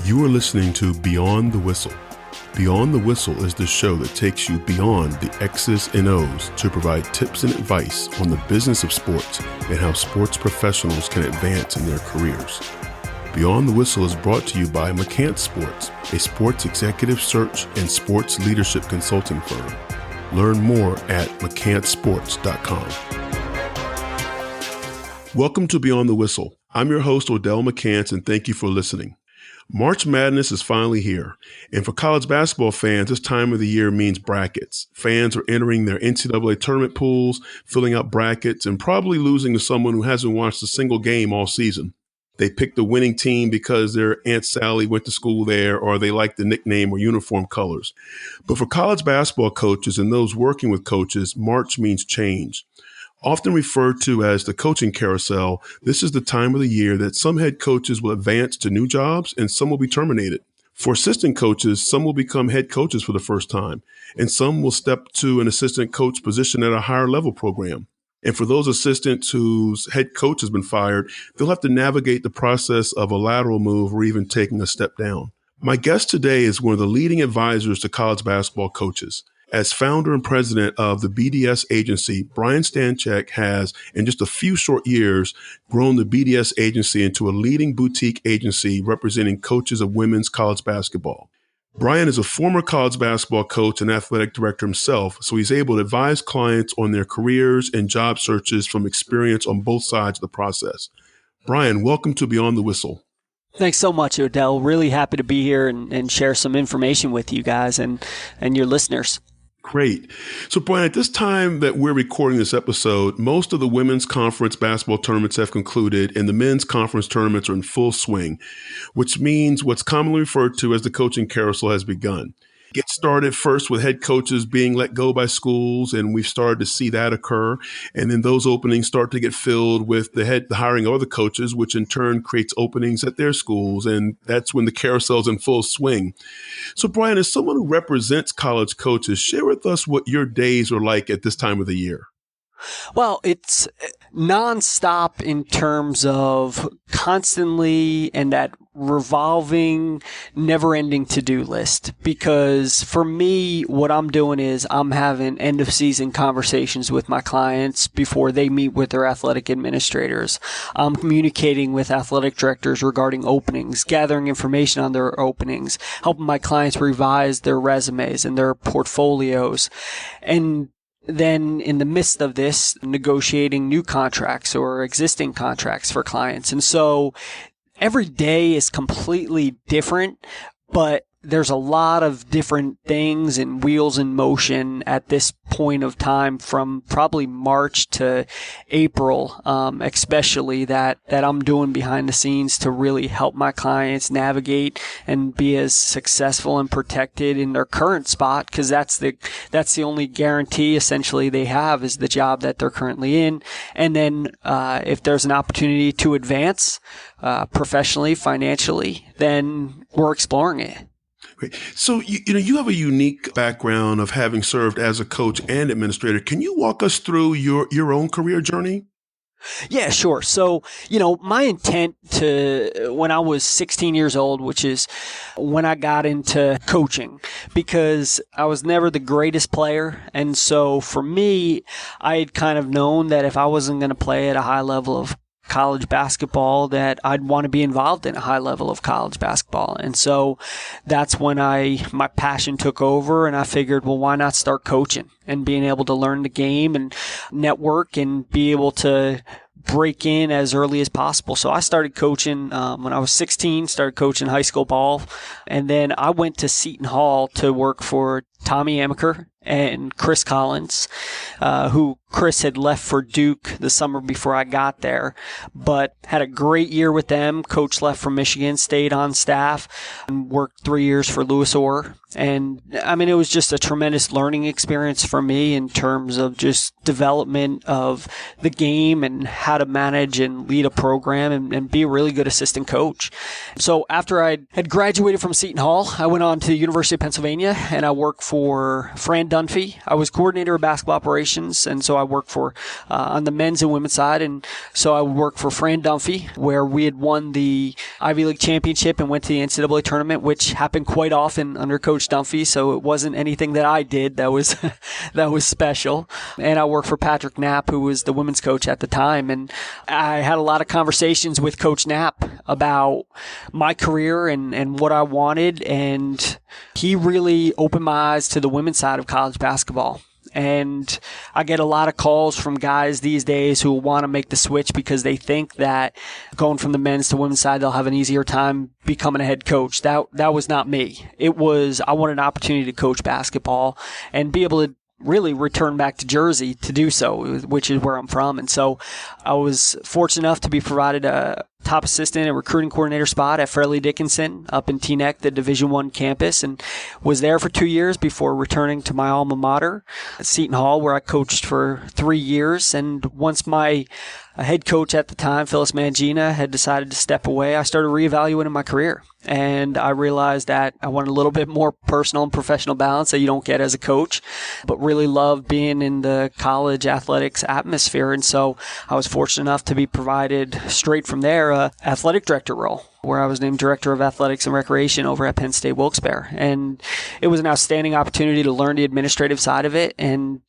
You are listening to Beyond the Whistle. Beyond the Whistle is the show that takes you beyond the X's and O's to provide tips and advice on the business of sports and how sports professionals can advance in their careers. Beyond the Whistle is brought to you by McCants Sports, a sports executive search and sports leadership consulting firm. Learn more at mccantsports.com. Welcome to Beyond the Whistle. I'm your host, Odell McCants, and thank you for listening. March Madness is finally here, and for college basketball fans, this time of the year means brackets. Fans are entering their NCAA tournament pools, filling out brackets, and probably losing to someone who hasn't watched a single game all season. They picked the winning team because their Aunt Sally went to school there, or they like the nickname or uniform colors. But for college basketball coaches and those working with coaches, March means change. Often referred to as the coaching carousel, this is the time of the year that some head coaches will advance to new jobs and some will be terminated. For assistant coaches, some will become head coaches for the first time, and some will step to an assistant coach position at a higher level program. And for those assistants whose head coach has been fired, they'll have to navigate the process of a lateral move or even taking a step down. My guest today is one of the leading advisors to college basketball coaches. As founder and president of the BDS Agency, Brian Stanchak has, in just a few short years, grown the BDS Agency into a leading boutique agency representing coaches of women's college basketball. Brian is a former college basketball coach and athletic director himself, so he's able to advise clients on their careers and job searches from experience on both sides of the process. Brian, welcome to Beyond the Whistle. Thanks so much, Odell. Really happy to be here and share some information with you guys and your listeners. Great. So, Brian, at this time that we're recording this episode, most of the women's conference basketball tournaments have concluded and the men's conference tournaments are in full swing, which means what's commonly referred to as the coaching carousel has begun. Get started first with head coaches being let go by schools, and we've started to see that occur. And then those openings start to get filled with the hiring of other coaches, which in turn creates openings at their schools. And that's when the carousel's in full swing. So, Brian, as someone who represents college coaches, share with us what your days are like at this time of the year. Well, it's nonstop in terms of constantly and that revolving, never-ending to-do list. Because for me, what I'm doing is I'm having end-of-season conversations with my clients before they meet with their athletic administrators. I'm communicating with athletic directors regarding openings, gathering information on their openings, helping my clients revise their resumes and their portfolios, and then in the midst of this, negotiating new contracts or existing contracts for clients. And so every day is completely different, but there's a lot of different things and wheels in motion at this point of time from probably March to April, especially that I'm doing behind the scenes to really help my clients navigate and be as successful and protected in their current spot, because that's the only guarantee essentially they have is the job that they're currently in. And then if there's an opportunity to advance professionally, financially, then we're exploring it. Great. So, you have a unique background of having served as a coach and administrator. Can you walk us through your own career journey? Yeah, sure. So, my intent when I was 16 years old, which is when I got into coaching, because I was never the greatest player. And so for me, I had kind of known that if I wasn't going to play at a high level of college basketball, that I'd want to be involved in a high level of college basketball. And so that's when my passion took over, and I figured, well, why not start coaching and being able to learn the game and network and be able to break in as early as possible. So I started coaching when I was 16, started coaching high school ball. And then I went to Seton Hall to work for Tommy Amaker and Chris Collins, who Chris had left for Duke the summer before I got there, but had a great year with them. Coach left from Michigan, stayed on staff, and worked 3 years for Lewis Orr. And I mean, it was just a tremendous learning experience for me in terms of just development of the game and how to manage and lead a program and be a really good assistant coach. So after I had graduated from Seton Hall, I went on to the University of Pennsylvania and I worked for Fran Dunphy. I was coordinator of basketball operations, and so I worked for on the men's and women's side. And so I would work for Fran Dunphy, where we had won the Ivy League championship and went to the NCAA tournament, which happened quite often under Coach Dunphy. So it wasn't anything that I did that was that was special. And I worked for Patrick Knapp, who was the women's coach at the time. And I had a lot of conversations with Coach Knapp about my career and what I wanted. And he really opened my eyes to the women's side of college basketball. And I get a lot of calls from guys these days who want to make the switch because they think that going from the men's to women's side, they'll have an easier time becoming a head coach. That was not me. It was, I wanted an opportunity to coach basketball and be able to really return back to Jersey to do so, which is where I'm from. And so I was fortunate enough to be provided a top assistant and recruiting coordinator spot at Fairleigh Dickinson up in Teaneck, the Division I campus, and was there for 2 years before returning to my alma mater, Seton Hall, where I coached for 3 years. And once my head coach at the time, Phyllis Mangina, had decided to step away, I started reevaluating my career. And I realized that I wanted a little bit more personal and professional balance that you don't get as a coach, but really loved being in the college athletics atmosphere. And so I was fortunate enough to be provided straight from there a athletic director role, where I was named Director of Athletics and Recreation over at Penn State Wilkes-Barre. And it was an outstanding opportunity to learn the administrative side of it, and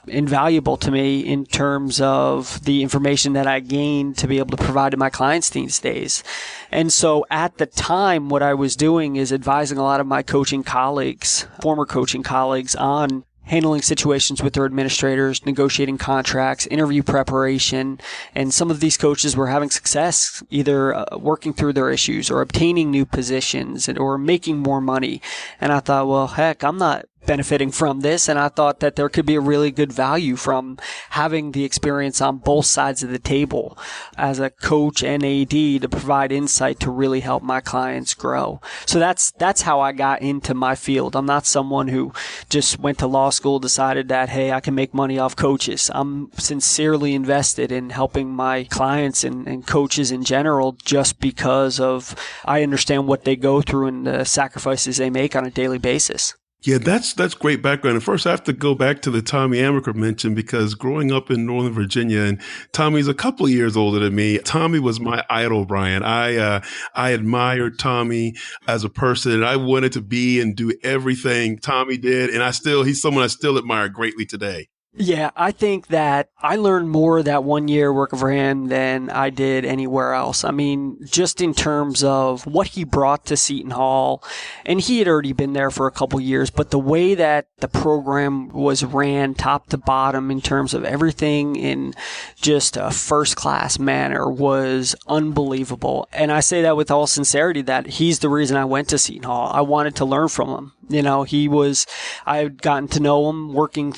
invaluable to me in terms of the information that I gained to be able to provide to my clients these days. And so at the time, what I was doing is advising a lot of my coaching colleagues, former coaching colleagues, on handling situations with their administrators, negotiating contracts, interview preparation. And some of these coaches were having success either working through their issues or obtaining new positions or making more money. And I thought, well, heck, I'm not benefiting from this. And I thought that there could be a really good value from having the experience on both sides of the table as a coach and AD to provide insight to really help my clients grow. So that's how I got into my field. I'm not someone who just went to law school, decided that, hey, I can make money off coaches. I'm sincerely invested in helping my clients and coaches in general, just because of I understand what they go through and the sacrifices they make on a daily basis. Yeah, that's great background. And first, I have to go back to the Tommy Amaker mention, because growing up in Northern Virginia, and Tommy's a couple of years older than me. Tommy was my idol, Brian. I admired Tommy as a person, and I wanted to be and do everything Tommy did. And he's someone I still admire greatly today. Yeah, I think that I learned more that 1 year working for him than I did anywhere else. I mean, just in terms of what he brought to Seton Hall, and he had already been there for a couple years, but the way that the program was ran top to bottom in terms of everything in just a first-class manner was unbelievable. And I say that with all sincerity, that he's the reason I went to Seton Hall. I wanted to learn from him. You know, I had gotten to know him working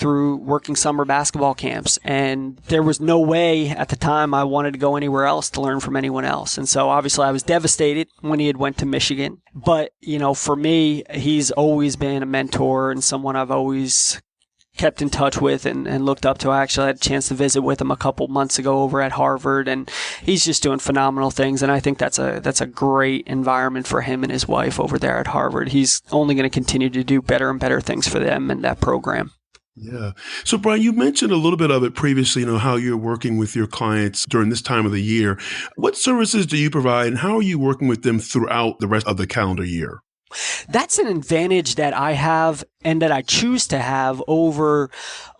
summer basketball camps, and there was no way at the time I wanted to go anywhere else to learn from anyone else. And so obviously I was devastated when he had went to Michigan. But, you know, for me, he's always been a mentor and someone I've always kept in touch with and looked up to. I actually had a chance to visit with him a couple months ago over at Harvard, and he's just doing phenomenal things. And I think that's a great environment for him and his wife over there at Harvard. He's only going to continue to do better and better things for them and that program. Yeah. So, Brian, you mentioned a little bit of it previously, how you're working with your clients during this time of the year. What services do you provide, and how are you working with them throughout the rest of the calendar year? That's an advantage that I have and that I choose to have over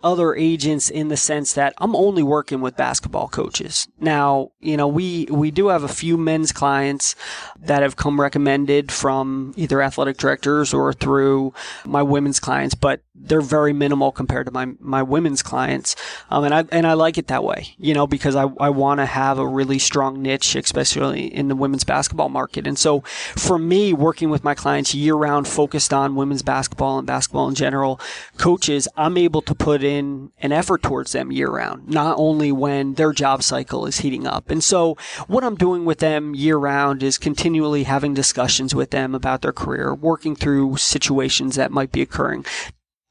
other agents, in the sense that I'm only working with basketball coaches. Now, we do have a few men's clients that have come recommended from either athletic directors or through my women's clients, but they're very minimal compared to my women's clients. And I like it that way, because I want to have a really strong niche, especially in the women's basketball market. And so for me, working with my clients year round, focused on women's basketball and basketball in general, coaches, I'm able to put in an effort towards them year round, not only when their job cycle is heating up. And so what I'm doing with them year round is continually having discussions with them about their career, working through situations that might be occurring,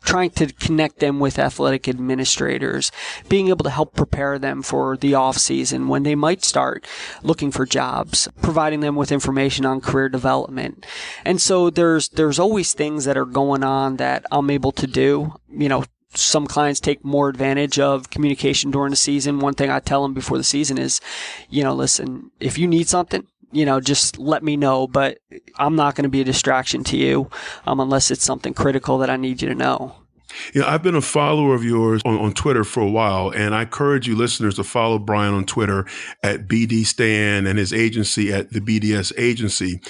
trying to connect them with athletic administrators, being able to help prepare them for the off season when they might start looking for jobs, providing them with information on career development. And so there's always things that are going on that I'm able to do, some clients take more advantage of communication during the season. One thing I tell them before the season is, listen, if you need something, just let me know, but I'm not going to be a distraction to you unless it's something critical that I need you to know. I've been a follower of yours on Twitter for a while, and I encourage you listeners to follow Brian on Twitter at BD Stan and his agency at the BDS Agency.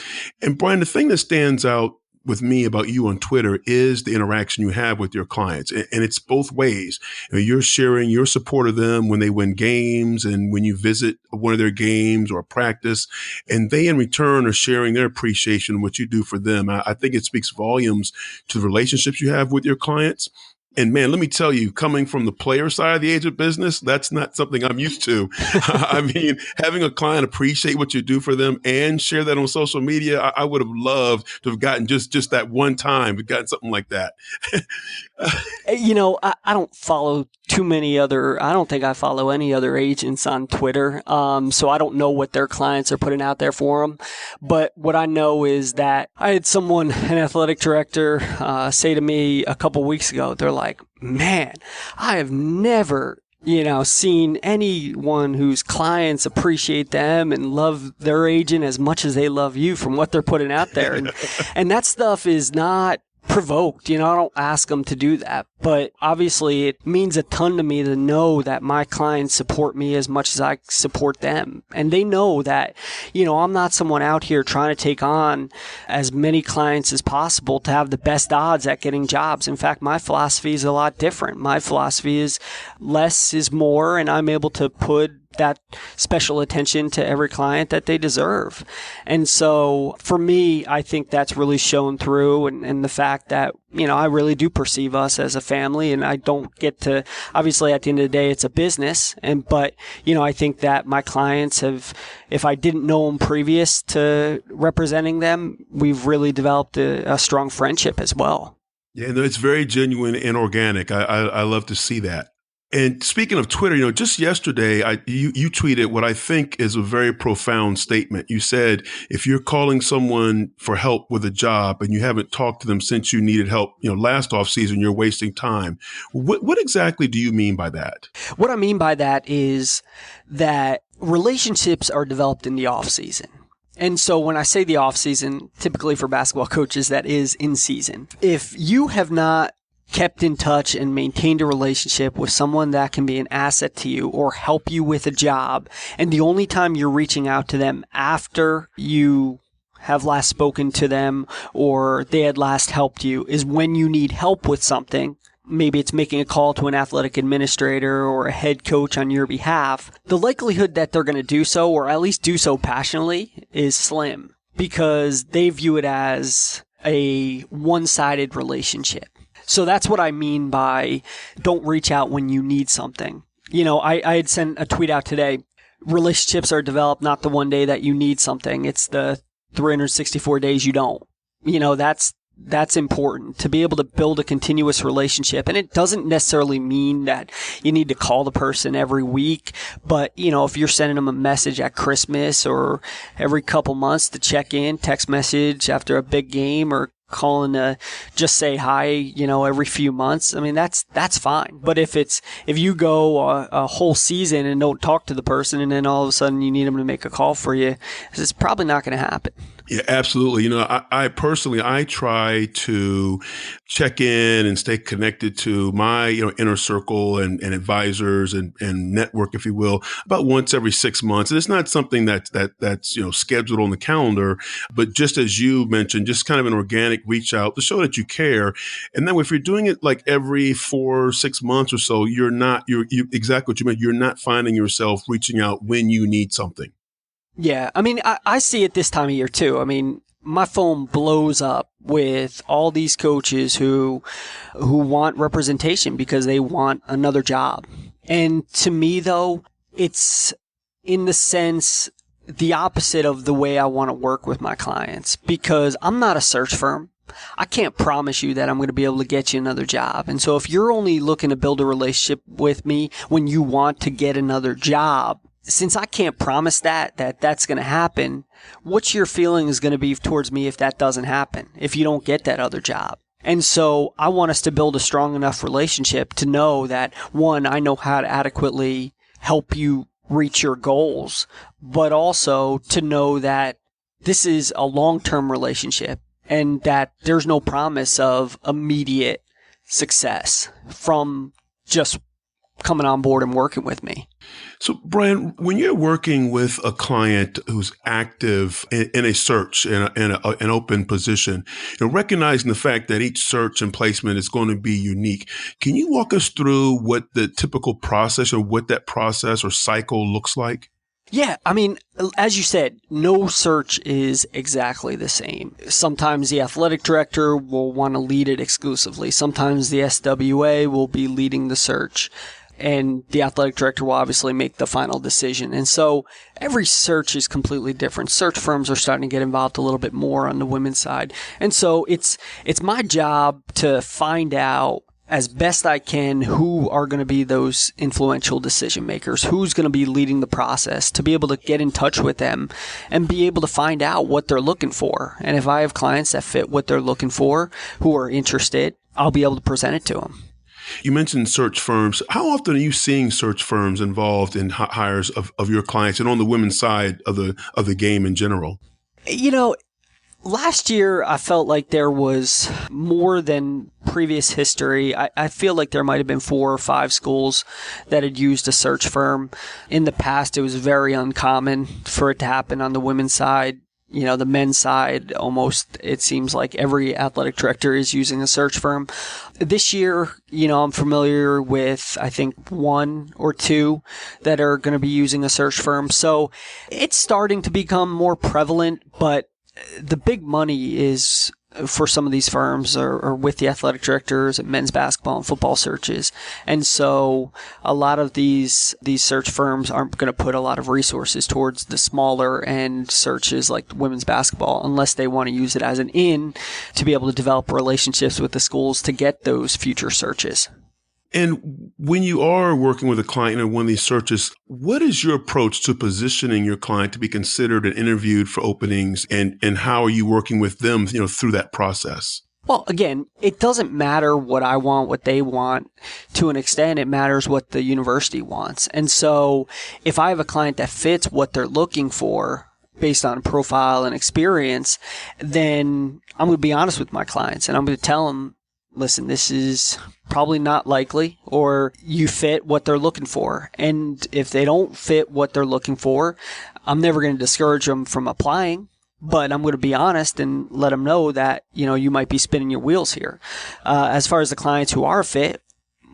And Brian, the thing that stands out with me about you on Twitter is the interaction you have with your clients. And it's both ways. You're sharing your support of them when they win games and when you visit one of their games or practice, and they in return are sharing their appreciation of what you do for them. I think it speaks volumes to the relationships you have with your clients. And man, let me tell you, coming from the player side of the agent business, that's not something I'm used to. I mean, having a client appreciate what you do for them and share that on social media, I would have loved to have gotten just that one time, but gotten something like that. I don't follow I don't think I follow any other agents on Twitter. So I don't know what their clients are putting out there for them. But what I know is that I had an athletic director, say to me a couple weeks ago, they're like, man, I have never seen anyone whose clients appreciate them and love their agent as much as they love you from what they're putting out there. And that stuff is not provoked. I don't ask them to do that, but obviously it means a ton to me to know that my clients support me as much as I support them. And they know that, I'm not someone out here trying to take on as many clients as possible to have the best odds at getting jobs. In fact, my philosophy is a lot different. My philosophy is less is more, and I'm able to put that special attention to every client that they deserve. And so for me, I think that's really shown through, and the fact that, I really do perceive us as a family, and I don't get to, obviously at the end of the day, it's a business. But I think that my clients have, if I didn't know them previous to representing them, we've really developed a strong friendship as well. Yeah, no, it's very genuine and organic. I love to see that. And speaking of Twitter, just yesterday, you tweeted what I think is a very profound statement. You said, if you're calling someone for help with a job and you haven't talked to them since you needed help, last off season, you're wasting time. What exactly do you mean by that? What I mean by that is that relationships are developed in the off season. And so when I say the off season, typically for basketball coaches, that is in season. If you have not kept in touch and maintained a relationship with someone that can be an asset to you or help you with a job, and the only time you're reaching out to them after you have last spoken to them or they had last helped you is when you need help with something, maybe it's making a call to an athletic administrator or a head coach on your behalf, the likelihood that they're going to do so, or at least do so passionately, is slim because they view it as a one-sided relationship. So that's what I mean by don't reach out when you need something. I had sent a tweet out today. Relationships are developed not the one day that you need something. It's the 364 days you don't. That's important to be able to build a continuous relationship. And it doesn't necessarily mean that you need to call the person every week. But, if you're sending them a message at Christmas or every couple months to check in, text message after a big game, or calling to just say hi, every few months, I mean, that's fine. But if you go a whole season and don't talk to the person and then all of a sudden you need them to make a call for you, it's probably not going to happen. Yeah, absolutely. I personally, I try to check in and stay connected to my, inner circle and advisors and network, if you will, about once every 6 months. And it's not something that's scheduled on the calendar, but just as you mentioned, just kind of an organic reach out to show that you care. And then if you're doing it like every 4 or 6 months or so, you're exactly what you meant. You're not finding yourself reaching out when you need something. Yeah, I mean, I see it this time of year too. I mean, my phone blows up with all these coaches who want representation because they want another job. And to me, though, it's in the sense the opposite of the way I want to work with my clients, because I'm not a search firm. I can't promise you that I'm going to be able to get you another job. And so if you're only looking to build a relationship with me when you want to get another job, since I can't promise that's going to happen, what's your feeling is going to be towards me if that doesn't happen, if you don't get that other job? And so I want us to build a strong enough relationship to know that, one, I know how to adequately help you reach your goals, but also to know that this is a long-term relationship and that there's no promise of immediate success from just coming on board and working with me. So, Brian, when you're working with a client who's active in a search, in an open position, recognizing the fact that each search and placement is going to be unique, can you walk us through what the typical process or what that process or cycle looks like? Yeah, I mean, as you said, no search is exactly the same. Sometimes the athletic director will want to lead it exclusively. Sometimes the SWA will be leading the search. And the athletic director will obviously make the final decision. And so every search is completely different. Search firms are starting to get involved a little bit more on the women's side. And so it's my job to find out as best I can who are going to be those influential decision makers, who's going to be leading the process, to be able to get in touch with them and be able to find out what they're looking for. And if I have clients that fit what they're looking for, who are interested, I'll be able to present it to them. You mentioned search firms. How often are you seeing search firms involved in hires of your clients and on the women's side of the game in general? Last year I felt like there was more than previous history. I feel like there might have been 4 or 5 schools that had used a search firm. In the past, it was very uncommon for it to happen on the women's side. The men's side, almost, it seems like every athletic director is using a search firm. This year, I'm familiar with, I think, 1 or 2 that are going to be using a search firm. So it's starting to become more prevalent, but the big money is for some of these firms are with the athletic directors at men's basketball and football searches. And so a lot of these search firms aren't going to put a lot of resources towards the smaller end searches like women's basketball unless they want to use it as an in to be able to develop relationships with the schools to get those future searches. And when you are working with a client in one of these searches, what is your approach to positioning your client to be considered and interviewed for openings, and how are you working with them, through that process? Well, again, it doesn't matter what I want, what they want. To an extent, it matters what the university wants. And so if I have a client that fits what they're looking for based on profile and experience, then I'm going to be honest with my clients and I'm going to tell them, listen, this is probably not likely, or you fit what they're looking for. And if they don't fit what they're looking for, I'm never going to discourage them from applying, but I'm going to be honest and let them know that, you might be spinning your wheels here. As far as the clients who are fit,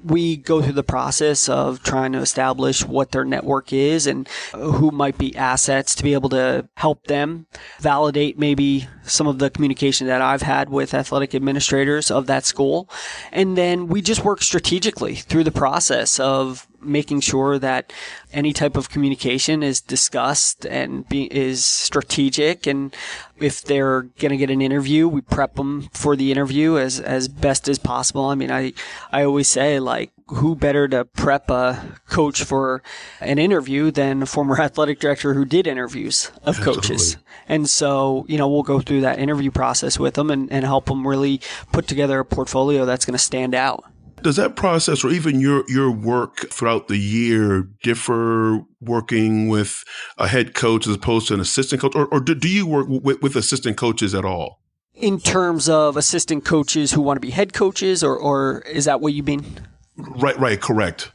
we go through the process of trying to establish what their network is and who might be assets to be able to help them validate maybe some of the communication that I've had with athletic administrators of that school. And then we just work strategically through the process of making sure that any type of communication is discussed and is strategic. And if they're going to get an interview, we prep them for the interview as best as possible. I mean, I always say, like, who better to prep a coach for an interview than a former athletic director who did interviews of coaches. And so, we'll go through that interview process with them and help them really put together a portfolio that's going to stand out. Does that process or even your work throughout the year differ working with a head coach as opposed to an assistant coach? Or do you work with assistant coaches at all? In terms of assistant coaches who want to be head coaches, or is that what you mean? Right, correct.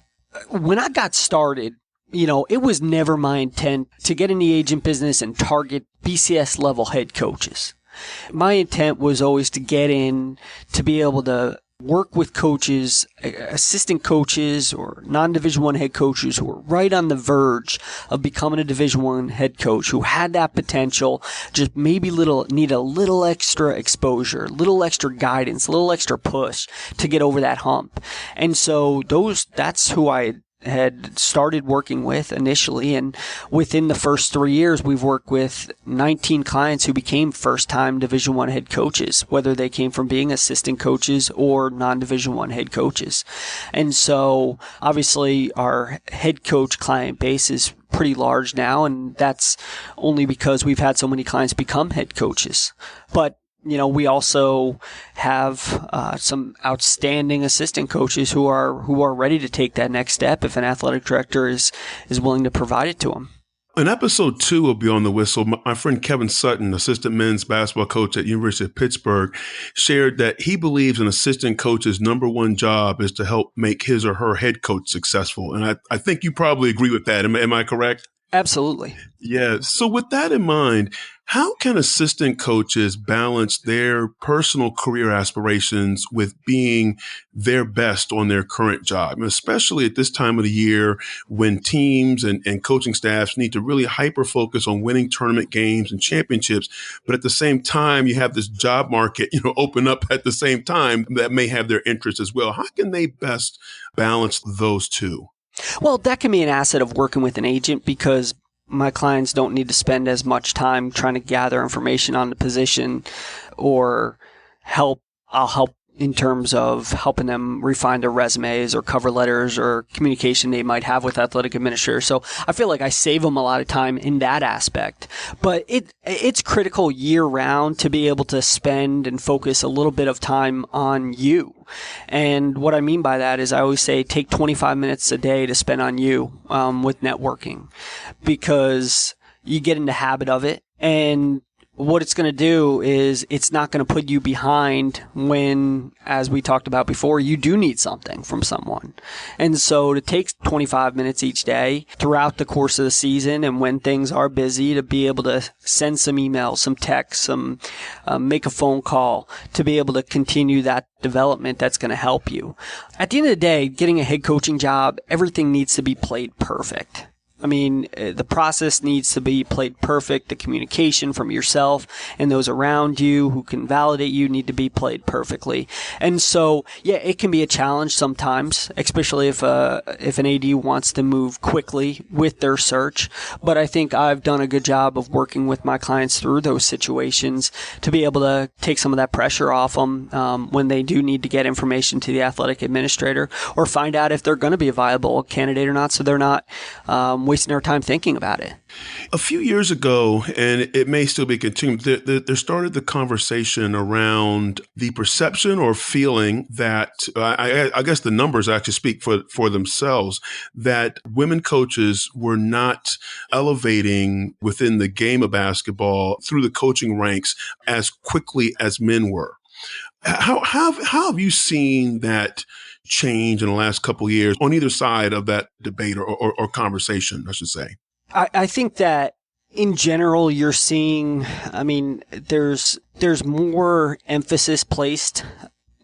When I got started, it was never my intent to get in the agent business and target BCS level head coaches. My intent was always to get in to be able to work with coaches, assistant coaches, or non-Division I head coaches who were right on the verge of becoming a Division I head coach, who had that potential, just maybe need a little extra exposure, little extra guidance, a little extra push to get over that hump. And so that's who I had started working with initially, and within the first 3 years, we've worked with 19 clients who became first-time Division I head coaches, whether they came from being assistant coaches or non-Division I head coaches. And so, obviously, our head coach client base is pretty large now, and that's only because we've had so many clients become head coaches. But we also have some outstanding assistant coaches who are ready to take that next step if an athletic director is willing to provide it to them. In episode 2 of Beyond the Whistle, my friend Kevin Sutton, assistant men's basketball coach at University of Pittsburgh, shared that he believes an assistant coach's number one job is to help make his or her head coach successful. And I think you probably agree with that. Am I correct? Absolutely. Yeah. So with that in mind, how can assistant coaches balance their personal career aspirations with being their best on their current job, and especially at this time of the year when teams and coaching staffs need to really hyper focus on winning tournament games and championships, but at the same time, you have this job market, open up at the same time that may have their interests as well. How can they best balance those two? Well, that can be an asset of working with an agent because my clients don't need to spend as much time trying to gather information on the position or I'll help in terms of helping them refine their resumes or cover letters or communication they might have with athletic administrators. So I feel like I save them a lot of time in that aspect. But it's critical year round to be able to spend and focus a little bit of time on you. And what I mean by that is I always say take 25 minutes a day to spend on you with networking, because you get in the habit of it. And what it's going to do is it's not going to put you behind when, as we talked about before, you do need something from someone. And so to take 25 minutes each day throughout the course of the season and when things are busy, to be able to send some emails, some texts, make a phone call, to be able to continue that development, that's going to help you. At the end of the day, getting a head coaching job, everything needs to be played perfect. I mean, the process needs to be played perfect. The communication from yourself and those around you who can validate you need to be played perfectly. And so, yeah, it can be a challenge sometimes, especially if an AD wants to move quickly with their search. But I think I've done a good job of working with my clients through those situations to be able to take some of that pressure off them when they do need to get information to the athletic administrator or find out if they're going to be a viable candidate or not, so they're not wasting our time thinking about it. A few years ago, and it may still be continuing, there started the conversation around the perception or feeling that, I guess the numbers actually speak for themselves, that women coaches were not elevating within the game of basketball through the coaching ranks as quickly as men were. How have you seen that change in the last couple of years on either side of that debate or conversation, I should say? I think that in general, you're seeing, there's more emphasis placed,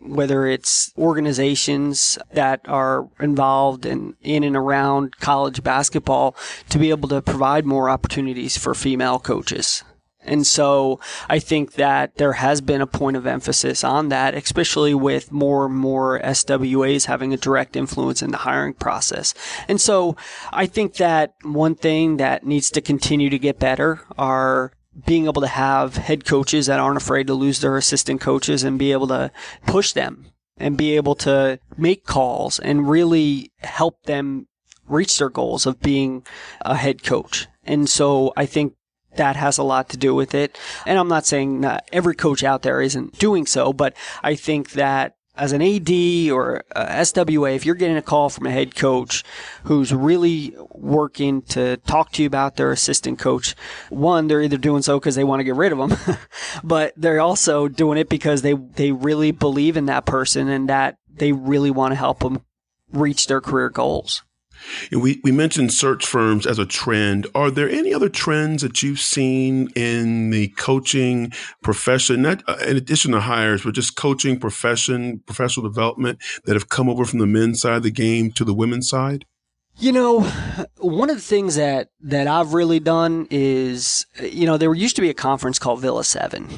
whether it's organizations that are involved in and around college basketball, to be able to provide more opportunities for female coaches. And so I think that there has been a point of emphasis on that, especially with more and more SWAs having a direct influence in the hiring process. And so I think that one thing that needs to continue to get better are being able to have head coaches that aren't afraid to lose their assistant coaches and be able to push them and be able to make calls and really help them reach their goals of being a head coach. And so I think that has a lot to do with it. And I'm not saying that every coach out there isn't doing so, but I think that as an AD or a SWA, if you're getting a call from a head coach who's really working to talk to you about their assistant coach, one, they're either doing so because they want to get rid of them, but they're also doing it because they really believe in that person and that they really want to help them reach their career goals. We mentioned search firms as a trend. Are there any other trends that you've seen in the coaching profession, not in addition to hires, but just coaching profession, professional development, that have come over from the men's side of the game to the women's side? One of the things that I've really done is, there used to be a conference called Villa 7.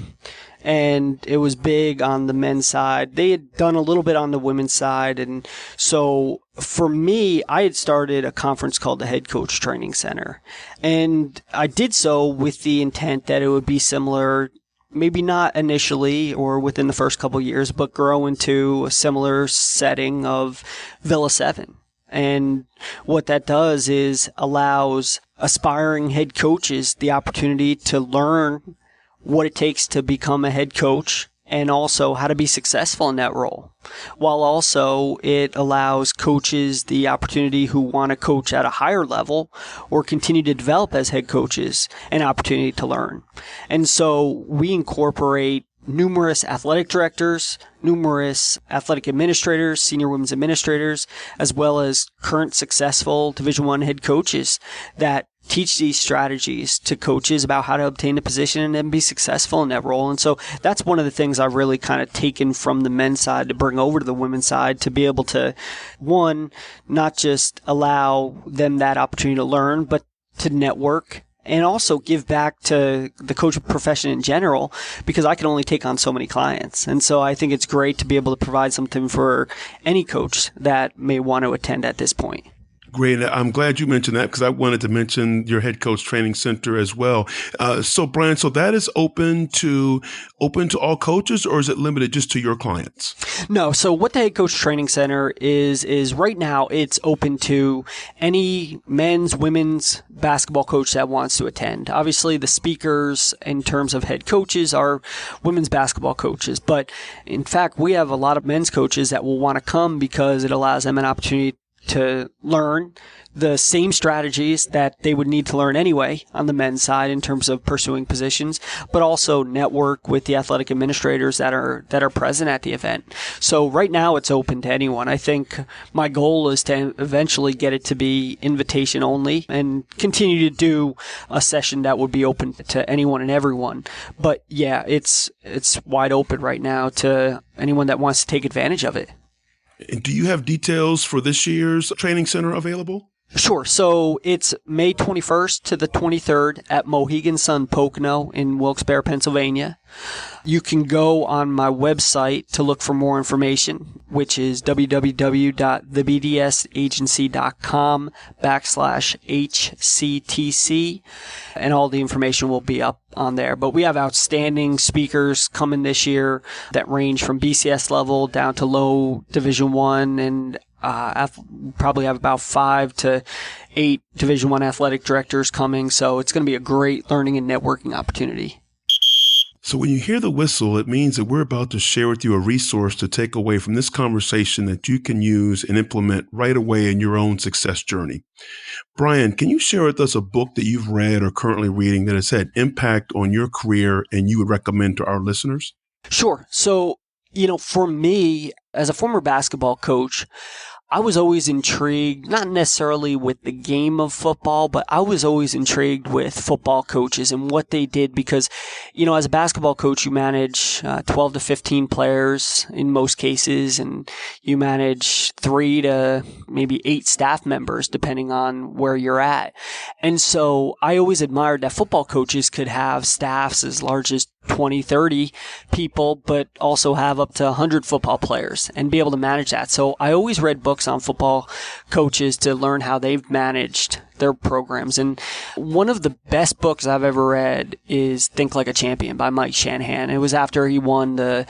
And it was big on the men's side. They had done a little bit on the women's side. And so for me, I had started a conference called the Head Coach Training Center. And I did so with the intent that it would be similar, maybe not initially or within the first couple of years, but grow into a similar setting of Villa 7. And what that does is allows aspiring head coaches the opportunity to learn what it takes to become a head coach and also how to be successful in that role. While also it allows coaches the opportunity who want to coach at a higher level or continue to develop as head coaches an opportunity to learn. And so we incorporate numerous athletic directors, numerous athletic administrators, senior women's administrators, as well as current successful Division I head coaches that teach these strategies to coaches about how to obtain a position and then be successful in that role. And so that's one of the things I've really kind of taken from the men's side to bring over to the women's side to be able to, one, not just allow them that opportunity to learn, but to network and also give back to the coaching profession in general, because I can only take on so many clients. And so I think it's great to be able to provide something for any coach that may want to attend at this point. Great. I'm glad you mentioned that because I wanted to mention your head coach training center as well. So Brian, so that is open to all coaches, or is it limited just to your clients? No. So what the head coach training center is right now, it's open to any men's, women's basketball coach that wants to attend. Obviously the speakers in terms of head coaches are women's basketball coaches, but in fact, we have a lot of men's coaches that will want to come because it allows them an opportunity to learn the same strategies that they would need to learn anyway on the men's side in terms of pursuing positions, but also network with the athletic administrators that are present at the event. So right now it's open to anyone. I think my goal is to eventually get it to be invitation only and continue to do a session that would be open to anyone and everyone. But yeah, it's wide open right now to anyone that wants to take advantage of it. And do you have details for this year's training center available? Sure. So it's May 21st to the 23rd at Mohegan Sun Pocono in Wilkes-Barre, Pennsylvania. You can go on my website to look for more information, which is www.thebdsagency.com/HCTC, and all the information will be up on there. But we have outstanding speakers coming this year that range from BCS level down to low Division I, and probably have about 5 to 8 Division I athletic directors coming. So it's going to be a great learning and networking opportunity. So when you hear the whistle, it means that we're about to share with you a resource to take away from this conversation that you can use and implement right away in your own success journey. Brian, can you share with us a book that you've read or currently reading that has had impact on your career and you would recommend to our listeners? Sure. So, for me, as a former basketball coach, I was always intrigued, not necessarily with the game of football, but I was always intrigued with football coaches and what they did because, as a basketball coach, you manage 12 to 15 players in most cases, and you manage 3 to maybe 8 staff members, depending on where you're at. And so I always admired that football coaches could have staffs as large as 20, 30 people, but also have up to 100 football players and be able to manage that. So I always read books on football coaches to learn how they've managed their programs. And one of the best books I've ever read is Think Like a Champion by Mike Shanahan. It was after he won the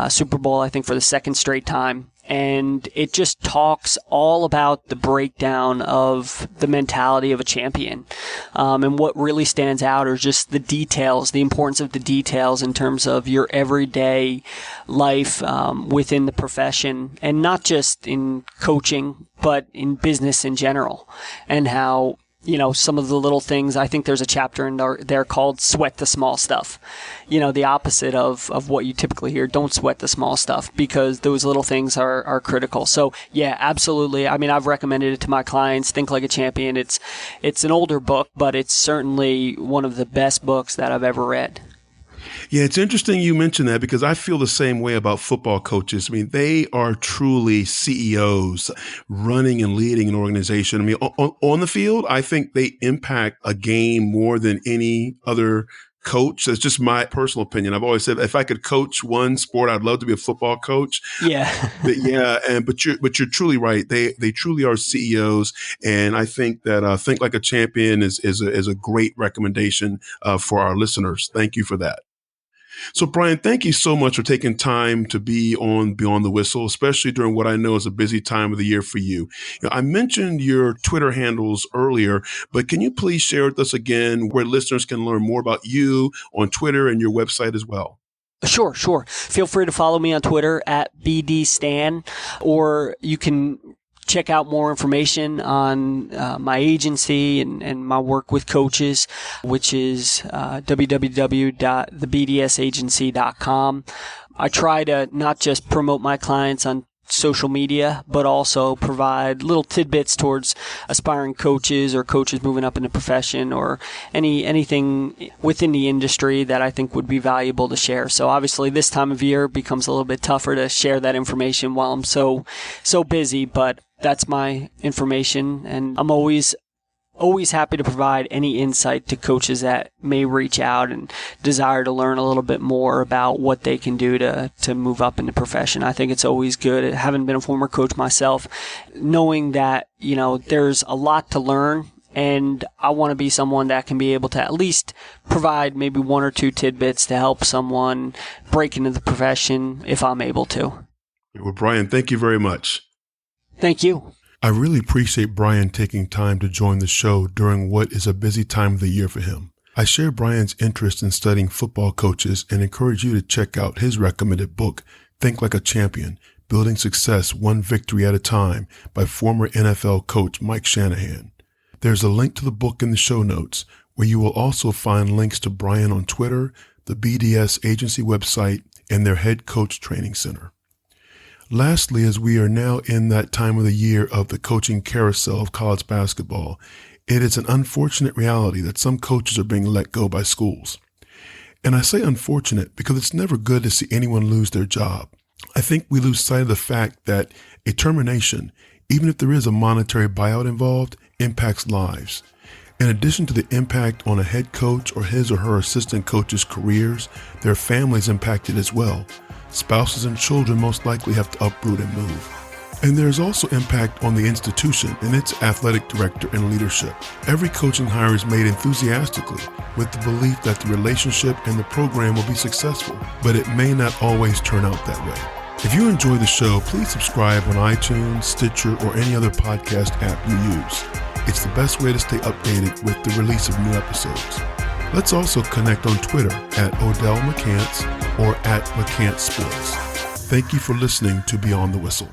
Super Bowl, I think, for the second straight time. And it just talks all about the breakdown of the mentality of a champion. And what really stands out are just the details, the importance of the details in terms of your everyday life within the profession, and not just in coaching, but in business in general, and how some of the little things. I think there's a chapter in there called Sweat the Small Stuff. The opposite of what you typically hear. Don't sweat the small stuff, because those little things are critical. So yeah, absolutely. I mean, I've recommended it to my clients. Think Like a Champion. It's an older book, but it's certainly one of the best books that I've ever read. Yeah, it's interesting you mentioned that because I feel the same way about football coaches. I mean, they are truly CEOs running and leading an organization. I mean, on the field, I think they impact a game more than any other coach. That's just my personal opinion. I've always said if I could coach one sport, I'd love to be a football coach. Yeah. But you're truly right. They truly are CEOs, and I think that Think Like a Champion is a great recommendation for our listeners. Thank you for that. So, Brian, thank you so much for taking time to be on Beyond the Whistle, especially during what I know is a busy time of the year for you. I mentioned your Twitter handles earlier, but can you please share with us again where listeners can learn more about you on Twitter and your website as well? Sure. Feel free to follow me on Twitter at BDStan, or you can check out more information on my agency and my work with coaches, which is www.thebdsagency.com. I try to not just promote my clients on social media, but also provide little tidbits towards aspiring coaches or coaches moving up in the profession, or anything within the industry that I think would be valuable to share. So obviously this time of year becomes a little bit tougher to share that information while I'm so busy, but that's my information, and I'm always happy to provide any insight to coaches that may reach out and desire to learn a little bit more about what they can do to move up in the profession. I think it's always good, having been a former coach myself, knowing that, there's a lot to learn, and I want to be someone that can be able to at least provide maybe one or two tidbits to help someone break into the profession if I'm able to. Well, Brian, thank you very much. Thank you. I really appreciate Brian taking time to join the show during what is a busy time of the year for him. I share Brian's interest in studying football coaches and encourage you to check out his recommended book, Think Like a Champion, Building Success One Victory at a Time by former NFL coach Mike Shanahan. There's a link to the book in the show notes, where you will also find links to Brian on Twitter, the BDS Agency website, and their head coach training center. Lastly, as we are now in that time of the year of the coaching carousel of college basketball, it is an unfortunate reality that some coaches are being let go by schools. And I say unfortunate because it's never good to see anyone lose their job. I think we lose sight of the fact that a termination, even if there is a monetary buyout involved, impacts lives. In addition to the impact on a head coach or his or her assistant coach's careers, their families impacted as well. Spouses and children most likely have to uproot and move. And there's also impact on the institution and its athletic director and leadership. Every coaching hire is made enthusiastically with the belief that the relationship and the program will be successful, but it may not always turn out that way. If you enjoy the show, please subscribe on iTunes, Stitcher, or any other podcast app you use. It's the best way to stay updated with the release of new episodes. Let's also connect on Twitter at Odell McCants or at McCants Sports. Thank you for listening to Beyond the Whistle.